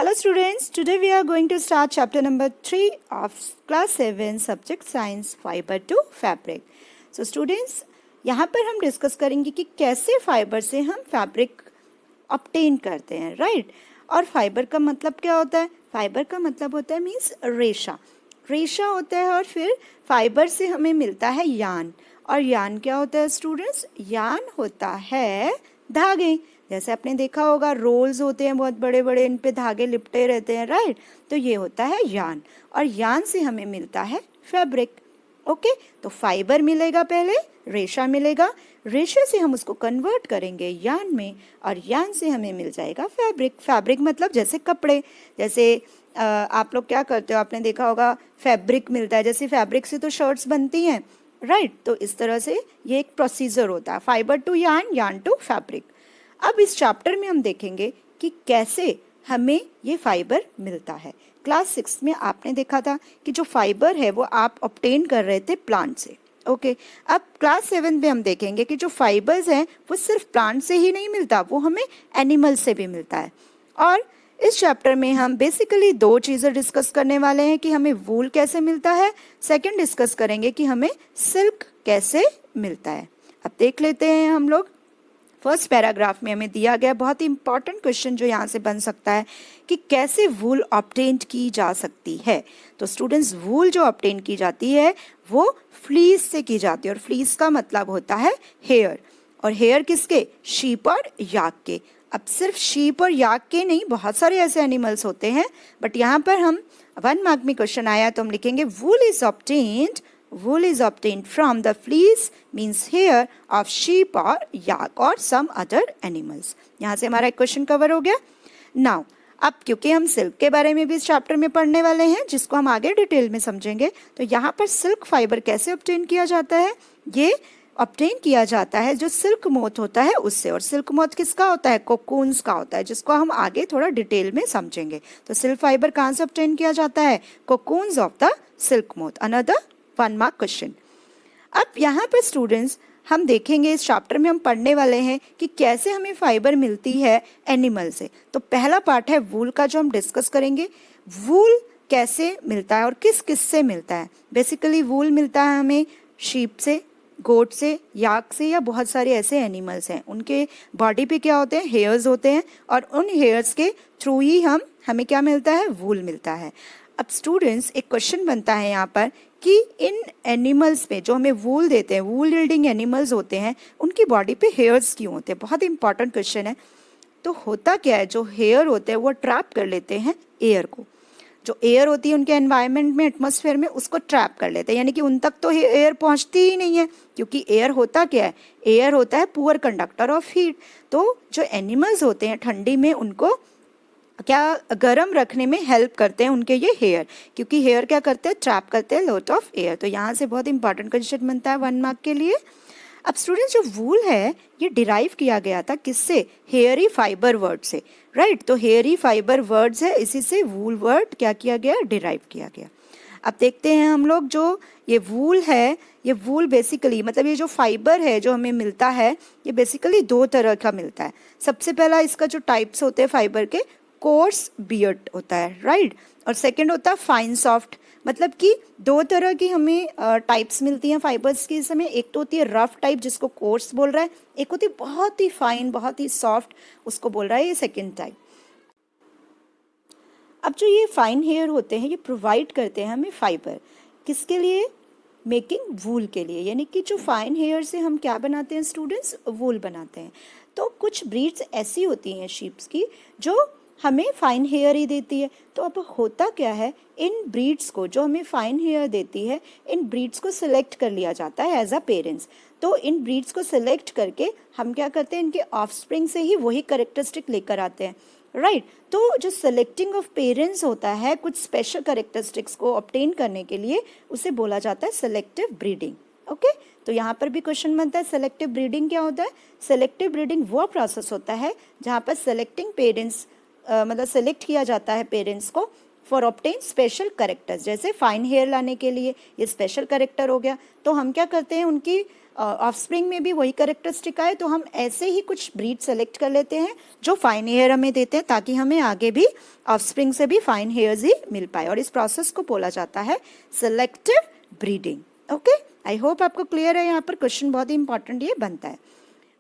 Hello students, today we are going to start chapter number 3 of class 7 subject science fiber to fabric. So students, यहाँ पर हम discuss करेंगे कि कैसे fibre से हम फैब्रिक ऑब्टेन करते हैं, राइट। और फाइबर का मतलब क्या होता है? फाइबर का मतलब होता है मीन्स रेशा। रेशा होता है और फिर फाइबर से हमें मिलता है यान। और यान क्या होता है स्टूडेंट्स? यान होता है धागे। जैसे आपने देखा होगा रोल्स होते हैं बहुत बड़े बड़े, इन पे धागे लिपटे रहते हैं, राइट। तो ये होता है यान, और यान से हमें मिलता है फैब्रिक। ओके, तो फाइबर मिलेगा, पहले रेशा मिलेगा, रेशे से हम उसको कन्वर्ट करेंगे यान में, और यान से हमें मिल जाएगा फैब्रिक। फैब्रिक मतलब जैसे कपड़े, जैसे आप लोग क्या करते हो, आपने देखा होगा फैब्रिक मिलता है, जैसे फैब्रिक से तो शर्ट्स बनती हैं, राइट। तो इस तरह से ये एक प्रोसीजर होता है, फाइबर टू यान, यान टू फैब्रिक। अब इस चैप्टर में हम देखेंगे कि कैसे हमें ये फाइबर मिलता है। क्लास 6 में आपने देखा था कि जो फाइबर है वो आप ऑब्टेन कर रहे थे प्लांट से। ओके, अब क्लास 7 में हम देखेंगे कि जो फाइबर्स हैं वो सिर्फ प्लांट से ही नहीं मिलता, वो हमें एनिमल से भी मिलता है। और इस चैप्टर में हम बेसिकली दो चीज़ें डिस्कस करने वाले हैं कि हमें वूल कैसे मिलता है, सेकंड डिस्कस करेंगे कि हमें सिल्क कैसे मिलता है। अब देख लेते हैं हम लोग। फर्स्ट पैराग्राफ में हमें दिया गया बहुत ही इंपॉर्टेंट क्वेश्चन जो यहाँ से बन सकता है कि कैसे वूल ऑब्टेन की जा सकती है। तो स्टूडेंट्स, वूल जो ऑब्टेन की जाती है वो फ्लीस से की जाती है, और फ्लीस का मतलब होता है हेयर। और हेयर किसके? शीप और याक के। अब सिर्फ शीप और याक के नहीं, बहुत सारे ऐसे एनिमल्स होते हैं, बट यहाँ पर हम 1 मार्क में क्वेश्चन आया तो हम लिखेंगे wool is obtained from the fleece means hair of sheep or yak or some other animals। यहाँ से हमारा एक क्वेश्चन कवर हो गया। नाउ अब क्योंकि हम सिल्क के बारे में भी इस चैप्टर में पढ़ने वाले हैं, जिसको हम आगे डिटेल में समझेंगे, तो यहाँ पर सिल्क फाइबर कैसे ऑब्टेन किया जाता है, ये ऑब्टेन किया जाता है जो सिल्क मोथ होता है उससे। और सिल्क मोथ किसका होता है? कोकून्स का होता है, जिसको हम आगे थोड़ा डिटेल में समझेंगे। तो सिल्क फाइबर कहाँ से ऑब्टेन किया जाता है? Cocoons of the silk moth. Another 1 mark question. अब यहाँ पर स्टूडेंट्स हम देखेंगे, इस चैप्टर में हम पढ़ने वाले हैं कि कैसे हमें फाइबर मिलती है एनिमल से। तो पहला पार्ट है वूल का, जो हम डिस्कस करेंगे। वूल कैसे मिलता है और किस किस से मिलता है? बेसिकली वूल मिलता है हमें शीप से, गोट से, याक से, या बहुत सारे ऐसे एनिमल्स हैं, उनके बॉडी पे क्या होते हैं? हेयर्स होते हैं, और उन हेयर्स के थ्रू ही हमें क्या मिलता है? वूल मिलता है। अब स्टूडेंट्स, एक क्वेश्चन बनता है यहाँ पर कि इन एनिमल्स पे जो हमें वूल देते हैं, वूल यील्डिंग एनिमल्स होते हैं, उनकी बॉडी पे हेयर्स क्यों होते हैं? बहुत इंपॉर्टेंट क्वेश्चन है। तो होता क्या है, जो हेयर होते हैं वो ट्रैप कर लेते हैं एयर को। जो एयर होती है उनके एनवायरनमेंट में, एटमॉस्फेयर में, उसको ट्रैप कर लेते हैं, यानी कि उन तक तो एयर पहुंचती ही नहीं है, क्योंकि एयर होता क्या है? एयर होता है पुअर कंडक्टर ऑफ हीट। तो जो एनिमल्स होते हैं ठंडी में उनको क्या गर्म रखने में हेल्प करते हैं उनके ये हेयर, क्योंकि हेयर क्या करते हैं? ट्रैप करते हैं लॉट ऑफ एयर। तो यहाँ से बहुत इंपॉर्टेंट क्वेश्चन बनता है 1 मार्क के लिए। अब स्टूडेंट्स, जो वूल है ये डिराइव किया गया था किससे? हेयरी फाइबर वर्ड से, राइट। तो हेयरी फाइबर वर्ड्स है, इसी से वूल वर्ड क्या किया गया? डिराइव किया गया। अब देखते हैं हम लोग, जो ये वूल है, ये वूल बेसिकली मतलब ये जो फाइबर है जो हमें मिलता है, ये बेसिकली 2 तरह का मिलता है। सबसे पहला इसका जो टाइप्स होते हैं फाइबर के, कोर्स बियर्ड होता है, राइट। और सेकंड होता है फाइन सॉफ्ट। मतलब कि 2 तरह की हमें टाइप्स मिलती हैं फाइबर्स की इस समय। एक तो होती है रफ टाइप, जिसको कोर्स बोल रहा है, एक होती है बहुत ही फाइन, बहुत ही सॉफ्ट, उसको बोल रहा है ये सेकंड टाइप। अब जो ये फाइन हेयर होते हैं ये प्रोवाइड करते हैं हमें फाइबर, किसके लिए? मेकिंग वूल के लिए। यानी कि जो फाइन हेयर से हम क्या बनाते हैं स्टूडेंट्स? वूल बनाते हैं। तो कुछ ब्रीड्स ऐसी होती हैं शीप्स की जो हमें फाइन हेयर ही देती है। तो अब होता क्या है, इन ब्रीड्स को जो हमें फाइन हेयर देती है, इन ब्रीड्स को सिलेक्ट कर लिया जाता है एज अ पेरेंट्स। तो इन ब्रीड्स को सिलेक्ट करके हम क्या करते हैं? इनके ऑफस्प्रिंग से ही वही कैरेक्टरिस्टिक लेकर आते हैं, राइट। तो जो सेलेक्टिंग ऑफ पेरेंट्स होता है कुछ स्पेशल कैरेक्टरिस्टिक्स को ऑब्टेन करने के लिए, उसे बोला जाता है सेलेक्टिव ब्रीडिंग। ओके, तो यहाँ पर भी क्वेश्चन बनता है सेलेक्टिव ब्रीडिंग क्या होता है? सेलेक्टिव ब्रीडिंग वो प्रोसेस होता है जहाँ पर सेलेक्टिंग पेरेंट्स मतलब सेलेक्ट किया जाता है पेरेंट्स को फॉर ऑब्टेन स्पेशल करेक्टर्स, जैसे फाइन हेयर लाने के लिए ये स्पेशल करेक्टर हो गया, तो हम क्या करते हैं उनकी ऑफस्प्रिंग में भी वही करेक्टरिस्टिक आए, तो हम ऐसे ही कुछ ब्रीड सेलेक्ट कर लेते हैं जो फाइन हेयर हमें देते हैं, ताकि हमें आगे भी ऑफस्प्रिंग से भी फाइन हेयर्स ही मिल पाए, और इस प्रोसेस को बोला जाता है selective breeding. Okay, I hope आपको क्लियर है। यहाँ पर क्वेश्चन बहुत ही इंपॉर्टेंट ये बनता है।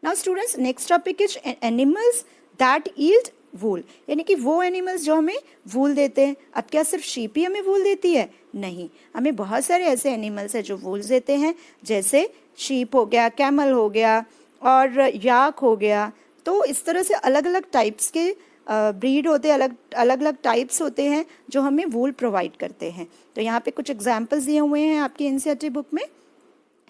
Now students, next topic is animals that yield wool, यानी कि वो एनिमल्स जो हमें वूल देते हैं। अब क्या सिर्फ शीप ही हमें वूल देती है? नहीं, हमें बहुत सारे ऐसे एनिमल्स हैं जो वूल्स देते हैं, जैसे शीप हो गया, कैमल हो गया और याक हो गया। तो इस तरह से अलग अलग टाइप्स के ब्रीड होते हैं, अलग अलग टाइप्स होते हैं जो हमें वूल प्रोवाइड करते हैं। तो यहाँ पे कुछ एग्जांपल्स दिए हुए हैं आपकी एनसीईआरटी बुक में।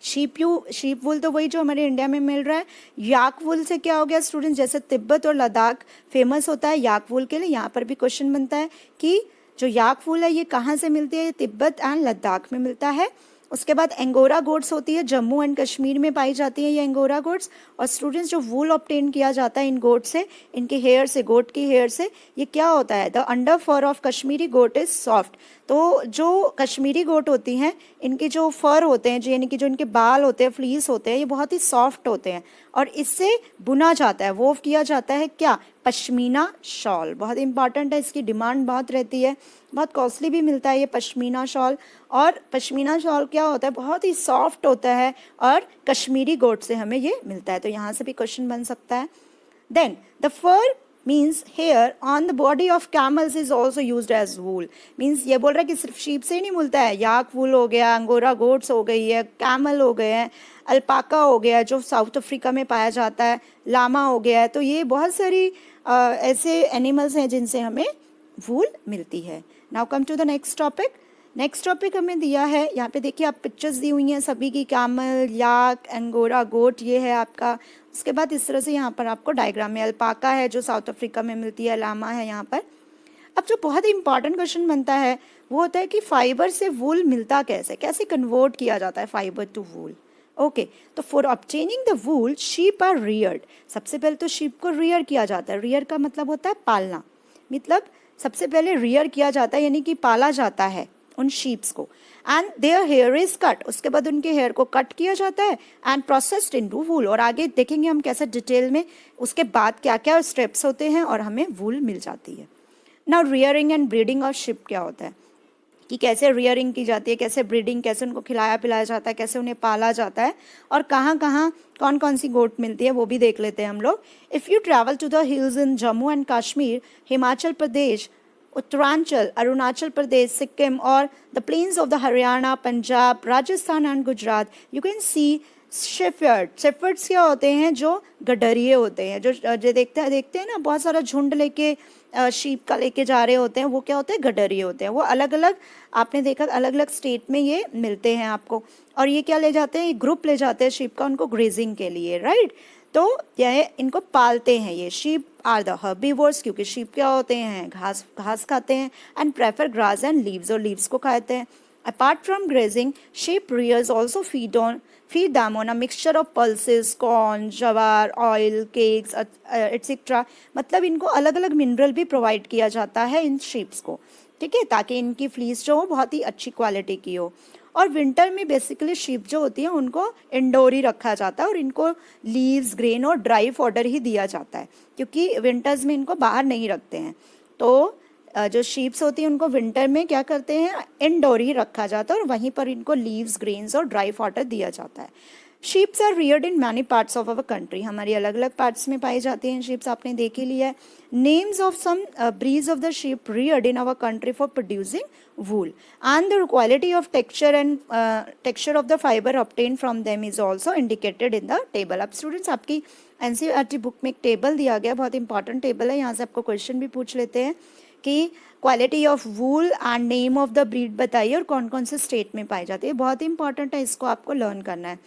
शीप वूल तो वही जो हमारे इंडिया में मिल रहा है। याक वूल से क्या हो गया स्टूडेंट, जैसे तिब्बत और लद्दाख फेमस होता है याक वूल के लिए, यहाँ पर भी क्वेश्चन बनता है कि जो याक वूल है ये कहाँ से मिलती है? ये तिब्बत एंड लद्दाख में मिलता है। उसके बाद एंगोरा गोट्स होती है, जम्मू एंड कश्मीर में पाई जाती है ये एंगोरा गोट्स। और स्टूडेंट्स, जो वूल ऑब्टेन किया जाता है इन गोट से, इनके हेयर से, गोट की हेयर से, ये क्या होता है? The under fur of Kashmiri goat is soft. तो जो कश्मीरी गोट होती हैं, इनके जो फर होते हैं, यानी कि जो इनके बाल होते हैं, फ्लीस होते हैं, ये बहुत ही सॉफ्ट होते हैं, और इससे बुना जाता है, वोव किया जाता है क्या? पश्मीना शॉल। बहुत इंपॉर्टेंट है, इसकी डिमांड बहुत रहती है, बहुत कॉस्टली भी मिलता है ये पश्मीना शॉल। और पश्मीना शॉल क्या होता है? बहुत ही सॉफ्ट होता है, और कश्मीरी गोट से हमें ये मिलता है। तो यहाँ से भी क्वेश्चन बन सकता है। Then the fur means hair on the body of camels is also used as wool. Means ये बोल रहा है कि सिर्फ शीप से ही नहीं मिलता है, याक वूल हो गया, अंगोरा गोट्स हो गई है, कैमल हो गए हैं, अल्पाका हो गया जो साउथ अफ्रीका में पाया जाता है, लामा हो गया है। तो ये बहुत सारी ऐसे एनिमल्स हैं जिनसे हमें वूल मिलती है। Now come to the next topic. Next topic हमें दिया है, यहाँ पे देखिए आप पिक्चर्स दी हुई हैं सभी की, कैमल, याक, एंगोरा गोट, ये है आपका। उसके बाद इस तरह से यहाँ पर आपको डायग्राम में अल्पाका है जो साउथ अफ्रीका में मिलती है, लामा है यहाँ पर। अब जो बहुत ही इंपॉर्टेंट क्वेश्चन बनता है वो होता है कि फाइबर से वूल मिलता कैसे, कैसे कन्वर्ट किया जाता है फाइबर टू वूल। ओके, तो for obtaining the wool sheep are reared. सबसे पहले तो शीप को रियर किया जाता है। रियर का मतलब होता है पालना, मतलब सबसे पहले रियर किया जाता है, यानी कि पाला जाता है उन शीप्स को। And their hair is cut, उसके बाद उनके हेयर को कट किया जाता है एंड प्रोसेस्ड इनटू वूल। और आगे देखेंगे हम कैसे डिटेल में उसके बाद क्या क्या स्टेप्स होते हैं और हमें वूल मिल जाती है। Now rearing and breeding of sheep क्या होता है, कि कैसे रियरिंग की जाती है, कैसे ब्रीडिंग, कैसे उनको खिलाया पिलाया जाता है, कैसे उन्हें पाला जाता है, और कहाँ कहाँ कौन कौन सी गोट मिलती है वो भी देख लेते हैं हम लोग। If you travel to the hills in Jammu and Kashmir, Himachal Pradesh, Uttaranchal, Arunachal Pradesh, Sikkim, और the plains of the Haryana, Punjab, Rajasthan and Gujarat, you can see shepherd. Shepherds क्या होते हैं? जो गडरिए होते हैं, जो देखते हैं ना, बहुत सारा झुंड लेके शीप का लेके जा रहे होते हैं, वो क्या होते हैं? गडरिए होते हैं। वो अलग अलग, आपने देखा अलग अलग स्टेट में ये मिलते हैं आपको। और ये क्या ले जाते हैं? ग्रुप ले जाते हैं शीप का उनको ग्रेजिंग के लिए, राइट। तो यह इनको पालते हैं ये। शीप आर द हर्बीवोर्स, क्योंकि शीप क्या होते हैं? घास खाते हैं, and prefer grass and leaves, और लीव्स को खाते हैं। Apart from grazing, sheep rears also feed them on a mixture of pulses, corn, jawar, oil, cakes, etc. मतलब इनको अलग अलग मिनरल भी प्रोवाइड किया जाता है इन शीप्स को, ठीक है, ताकि इनकी फ्लीस जो हो बहुत ही अच्छी क्वालिटी की हो। और विंटर में बेसिकली शीप जो होती है उनको इंडोर ही रखा जाता है, और इनको लीव्स, ग्रेन और ड्राई फॉडर ही दिया जाता है, क्योंकि विंटर्स में इनको बाहर नहीं रखते हैं। तो जो शीप्स होती हैं उनको विंटर में क्या करते हैं? इंडोर ही रखा जाता है, और वहीं पर इनको लीव्स, ग्रेन्स और ड्राई फॉडर दिया जाता है। Sheeps are reared in many parts of our country, हमारी अलग अलग पार्ट्स में पाई जाती हैं शीप्स, आपने देख ही लिया है। Names of some breeds of the sheep reared in our country for producing wool, and the quality of texture of the fibre obtain from them is also indicated in the table. अब students, आपकी NCERT book में एक table दिया गया, बहुत important table है, यहाँ से आपको क्वेश्चन भी पूछ लेते हैं कि quality of wool and name of the breed बताइए और कौन कौन से स्टेट में पाई जाती है। बहुत ही इंपॉर्टेंट है, इसको आपको लर्न करना है।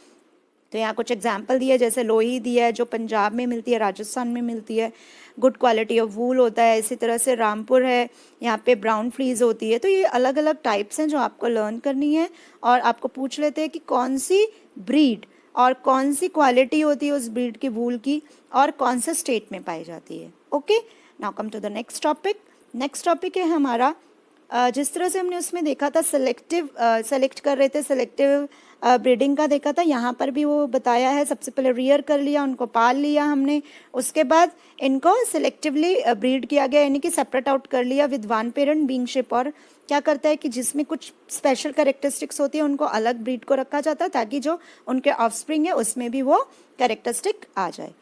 तो यहाँ कुछ एग्जाम्पल दिए, जैसे लोही दिया है जो पंजाब में मिलती है, राजस्थान में मिलती है, गुड क्वालिटी ऑफ वूल होता है। इसी तरह से रामपुर है, यहाँ पे ब्राउन फ्लीज होती है। तो ये अलग अलग टाइप्स हैं जो आपको लर्न करनी है, और आपको पूछ लेते हैं कि कौन सी ब्रीड और कौन सी क्वालिटी होती है उस ब्रीड की वूल की, और कौन से स्टेट में पाई जाती है। Okay, now come to the next topic. Next topic है हमारा जिस तरह से हमने उसमें देखा था सेलेक्ट कर रहे थे, सेलेक्टिव ब्रीडिंग का देखा था, यहाँ पर भी वो बताया है। सबसे पहले रियर कर लिया, उनको पाल लिया हमने, उसके बाद इनको सिलेक्टिवली ब्रीड किया गया, यानी कि सेपरेट आउट कर लिया with one parent being ship. और क्या करता है कि जिसमें कुछ स्पेशल कैरेक्टरिस्टिक्स होती है उनको अलग ब्रीड को रखा जाता है ताकि जो उनके ऑफस्प्रिंग है उसमें भी वो कैरेक्टरिस्टिक आ जाए।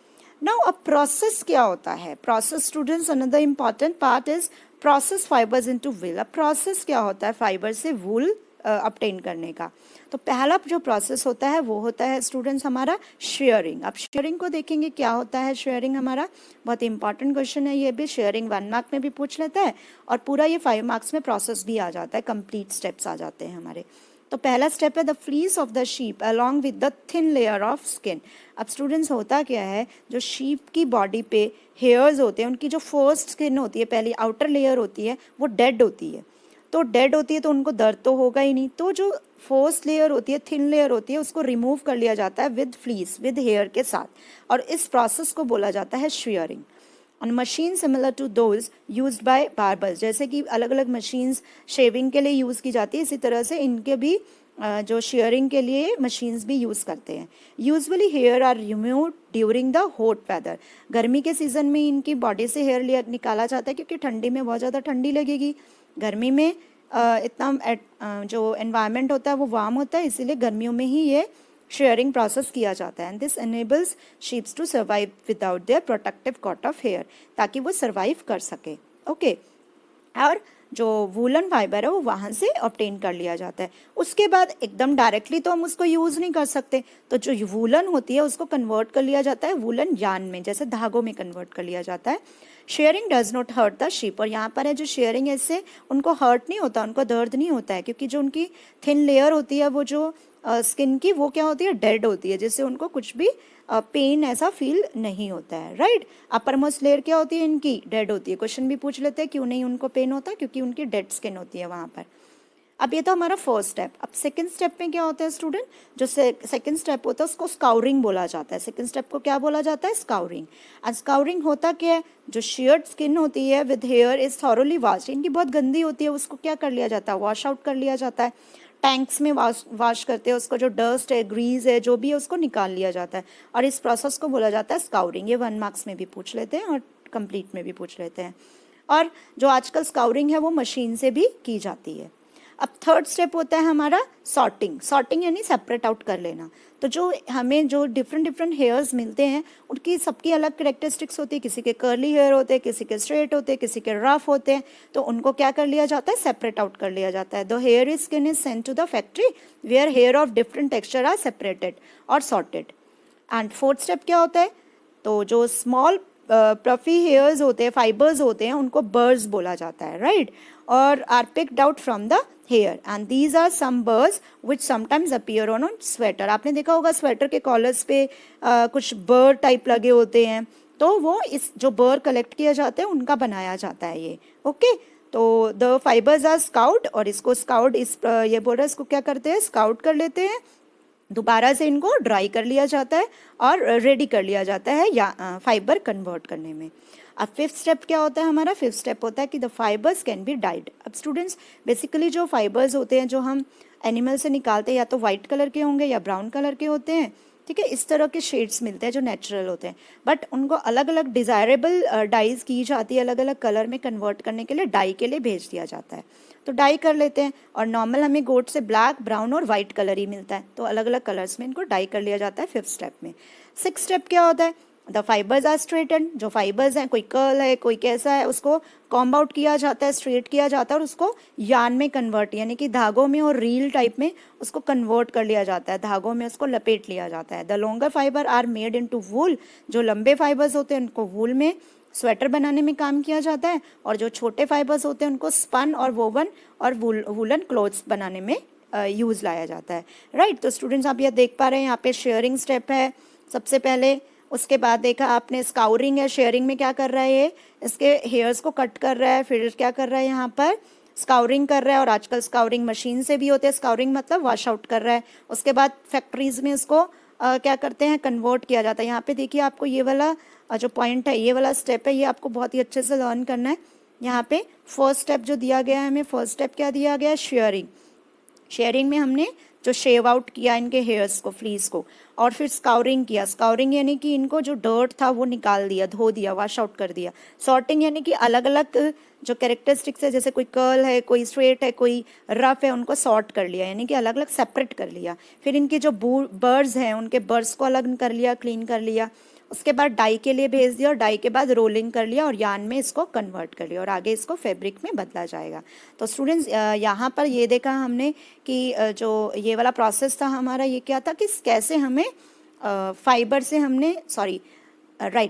नाउ अब प्रोसेस क्या होता है? Process students, another important part is process fibres into wool. अब प्रोसेस क्या होता है फाइबर से वूल ऑब्टेन करने का? तो पहला जो प्रोसेस होता है वो होता है स्टूडेंट्स हमारा शेयरिंग। अब शेयरिंग को देखेंगे क्या होता है शेयरिंग हमारा, बहुत इंपॉर्टेंट क्वेश्चन है ये भी। शेयरिंग 1 मार्क में भी पूछ लेता है और पूरा ये 5 मार्क्स में प्रोसेस भी आ जाता है, कंप्लीट स्टेप्स आ जाते हैं हमारे। तो पहला स्टेप है the fleece of the sheep along with the thin layer of skin. अब स्टूडेंट्स होता क्या है, जो शीप की बॉडी पे हेयर्स होते हैं उनकी जो फर्स्ट स्किन होती है, पहली आउटर लेयर होती है, वो डेड होती है। तो डेड होती है तो उनको दर्द तो होगा ही नहीं, तो जो फर्स्ट लेयर होती है, थिन लेयर होती है, उसको रिमूव कर लिया जाता है विद फ्लीस, विद हेयर के साथ, और इस प्रोसेस को बोला जाता है शेयरिंग। और machine similar to those used by barbers, जैसे कि अलग अलग मशीन्स शेविंग के लिए यूज़ की जाती है, इसी तरह से इनके भी जो शेयरिंग के लिए मशीन्स भी यूज़ करते हैं। Usually hair are removed during the hot weather. गर्मी के सीज़न में इनकी बॉडी से हेयर निकाला जाता है क्योंकि ठंडी में बहुत ज़्यादा ठंडी लगेगी। गर्मी में इतना जो एनवायरनमेंट होता है वो वार्म होता है, इसीलिए गर्मियों में ही ये शेयरिंग प्रोसेस किया जाता है। And this enables sheeps to survive without their protective coat of hair, ताकि वो सर्वाइव कर सके। ओके और जो वूलन फाइबर है वो वहाँ से ऑब्टेन कर लिया जाता है। उसके बाद एकदम डायरेक्टली तो हम उसको यूज़ नहीं कर सकते, तो जो वूलन होती है उसको कन्वर्ट कर लिया जाता है वूलन यार्न में, जैसे धागों में कन्वर्ट कर लिया जाता है। Shearing does not hurt the sheep, और यहाँ पर है जो शेयरिंग है इससे उनको हर्ट नहीं होता, उनको दर्द नहीं होता है, क्योंकि जो उनकी थिन लेयर होती है वो जो स्किन की, वो क्या होती है, डेड होती है, जिससे उनको कुछ भी पेन ऐसा फील नहीं होता है। राइट, अपर मोस्ट लेयर क्या होती है इनकी, डेड होती है। क्वेश्चन भी पूछ लेते हैं क्यों नहीं उनको पेन होता, क्योंकि उनकी डेड स्किन होती है वहाँ पर। अब ये तो हमारा फर्स्ट स्टेप। अब सेकंड स्टेप में क्या होता है स्टूडेंट, जो सेकंड स्टेप होता है उसको स्काउरिंग बोला जाता है। सेकंड स्टेप को क्या बोला जाता है, स्काउरिंग। और स्काउरिंग होता क्या है, जो शेयर्ड स्किन होती है with here is thoroughly washed, इनकी बहुत गंदी होती है, उसको क्या कर लिया जाता है, वॉश आउट कर लिया जाता है। टैंक्स में वॉश करते हैं उसको, जो डस्ट है, ग्रीज है, जो भी है उसको निकाल लिया जाता है, और इस प्रोसेस को बोला जाता है स्काउरिंग। ये 1 मार्क्स में भी पूछ लेते हैं और कंप्लीट में भी पूछ लेते हैं। और जो आजकल स्काउरिंग है वो मशीन से भी की जाती है। अब थर्ड स्टेप होता है हमारा सॉर्टिंग। सॉर्टिंग यानी सेपरेट आउट कर लेना। तो जो हमें जो डिफरेंट हेयर्स मिलते हैं उनकी सबकी अलग करेक्टरिस्टिक्स होती है, किसी के कर्ली हेयर होते हैं, किसी के स्ट्रेट होते हैं, किसी के रफ होते हैं, तो उनको क्या कर लिया जाता है, सेपरेट आउट कर लिया जाता है। The hair is skin is sent to the factory where hair of different texture are separated और सॉर्टेड। एंड फोर्थ स्टेप क्या होता है, तो जो स्मॉल पफी हेयर्स होते हैं, फाइबर्स होते हैं, उनको बर्ड्स बोला जाता है। राइट, और are picked out from the hair, and these are some birds which sometimes appear on sweater. आपने देखा होगा स्वेटर के कॉलर्स पे कुछ बर्ड टाइप लगे होते हैं, तो वो इस जो बर्ड कलेक्ट किया जाते हैं उनका बनाया जाता है ये। ओके, तो द फाइबर्स आर स्काउट, और इसको स्काउट ये बोल रहा है, इसको क्या करते हैं, स्काउट कर लेते हैं, दोबारा से इनको ड्राई कर लिया जाता है और रेडी कर लिया जाता है या फाइबर कन्वर्ट करने में। अब फिफ्थ स्टेप क्या होता है हमारा, फिफ्थ स्टेप होता है कि the fibres can be died. अब स्टूडेंट्स बेसिकली जो फाइबर्स होते हैं जो हम एनिमल से निकालते हैं, या तो वाइट कलर के होंगे या ब्राउन कलर के होते हैं, ठीक है, इस तरह के शेड्स मिलते हैं जो नेचुरल होते हैं, बट उनको अलग अलग डिज़ायरेबल डाइज की जाती है, अलग अलग कलर में कन्वर्ट करने के लिए डाई के लिए भेज दिया जाता है, तो डाई कर लेते हैं। और नॉर्मल हमें गोट से ब्लैक, ब्राउन और वाइट कलर ही मिलता है, तो अलग अलग कलर्स में इनको डाई कर लिया जाता है फिफ्थ स्टेप में। सिक्स स्टेप क्या होता है, द फाइबर्स आर स्ट्रेटन, जो फाइबर्स हैं, कोई कर्ल है, कोई कैसा है, उसको कॉम्ब आउट किया जाता है, स्ट्रेट किया जाता है, और उसको यार्न में कन्वर्ट यानी कि धागों में और रील टाइप में उसको कन्वर्ट कर लिया जाता है, धागों में उसको लपेट लिया जाता है। The longer fibre are made into wool, जो लंबे फाइबर्स होते हैं उनको वूल में स्वेटर बनाने में काम किया जाता है, और जो छोटे फाइबर्स होते हैं उनको स्पन और वोवन और वूलन क्लोथ्स बनाने में यूज़ लाया जाता है। राइट, तो स्टूडेंट्स आप ये देख पा रहे हैं, यहाँ पे शेयरिंग स्टेप है सबसे पहले, उसके बाद देखा आपने स्काउरिंग है, शेयरिंग में क्या कर रहा है ये, इसके हेयर्स को कट कर रहा है, फिर क्या कर रहा है यहाँ पर स्काउरिंग कर रहा है, और आजकल स्काउरिंग मशीन से भी होते हैं, स्काउरिंग मतलब वॉश आउट कर रहा है। उसके बाद फैक्ट्रीज में इसको क्या करते हैं, कन्वर्ट किया जाता है। यहाँ पे देखिए आपको ये वाला जो पॉइंट है, ये वाला स्टेप है, ये आपको बहुत ही अच्छे से लर्न करना है। यहाँ पे फर्स्ट स्टेप जो दिया गया है हमें, फर्स्ट स्टेप क्या दिया गया है, शेयरिंग। शेयरिंग में हमने जो शेव आउट किया इनके हेयर्स को, फ्लीस को, और फिर स्काउरिंग किया। स्काउरिंग यानी कि इनको जो डर्ट था वो निकाल दिया, धो दिया, वॉश आउट कर दिया। सॉर्टिंग यानी कि अलग अलग जो कैरेक्टरिस्टिक्स है, जैसे कोई कर्ल है, कोई स्ट्रेट है, कोई रफ है, उनको सॉर्ट कर लिया, यानी कि अलग अलग सेपरेट कर लिया। फिर इनके जो बर्ड्स हैं उनके बर्ड्स को अलग कर लिया, क्लीन कर लिया। उसके बाद डाई के लिए भेज दिया और डाई के बाद रोलिंग कर लिया और यार्न में इसको कन्वर्ट कर लिया और आगे इसको फैब्रिक में बदला जाएगा। तो स्टूडेंट्स यहाँ पर ये देखा हमने कि जो ये वाला प्रोसेस था हमारा, ये क्या था कि कैसे हमें फाइबर से हमने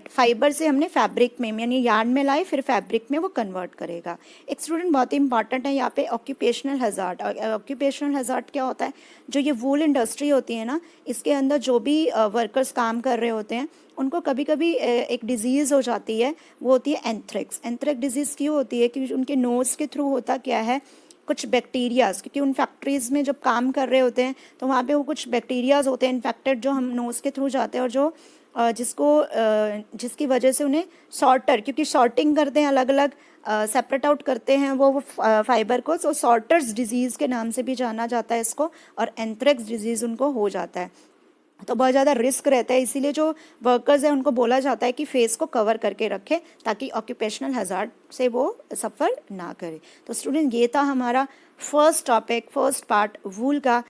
फाइबर से हमने फैब्रिक में यानी यार्न में लाए, फिर फैब्रिक में वो कन्वर्ट करेगा। एक स्टूडेंट बहुत ही इंपॉर्टेंट है यहाँ पे, ऑक्यूपेशनल हैजार्ड। ऑक्यूपेशनल हैजार्ड क्या होता है, जो ये वूल इंडस्ट्री होती है ना, इसके अंदर जो भी वर्कर्स काम कर रहे होते हैं उनको कभी कभी एक डिजीज़ हो जाती है, वो होती है एंथ्रेक्स। एंथ्रेक्स डिजीज़ क्यों होती है, क्योंकि उनके नोज़ के थ्रू होता क्या है, कुछ बैक्टीरियाज, क्योंकि उन फैक्ट्रीज़ में जब काम कर रहे होते हैं तो वहाँ पे वो कुछ बैक्टीरियाज होते हैं इन्फेक्टेड, जो हम नोज़ के थ्रू जाते हैं और जो जिसकी वजह से उन्हें सॉर्टर, क्योंकि सॉर्टिंग करते हैं, अलग अलग सेपरेट आउट करते हैं वो फाइबर को, तो सॉर्टर्स डिजीज़ के नाम से भी जाना जाता है इसको, और एंथ्रेक्स डिजीज़ उनको हो जाता है। तो बहुत ज़्यादा रिस्क रहता है, इसीलिए जो वर्कर्स हैं उनको बोला जाता है कि फेस को कवर करके रखें ताकि ऑक्यूपेशनल हैजार्ड से वो सफ़र ना करे। तो स्टूडेंट ये था हमारा फर्स्ट टॉपिक, फर्स्ट पार्ट वूल का।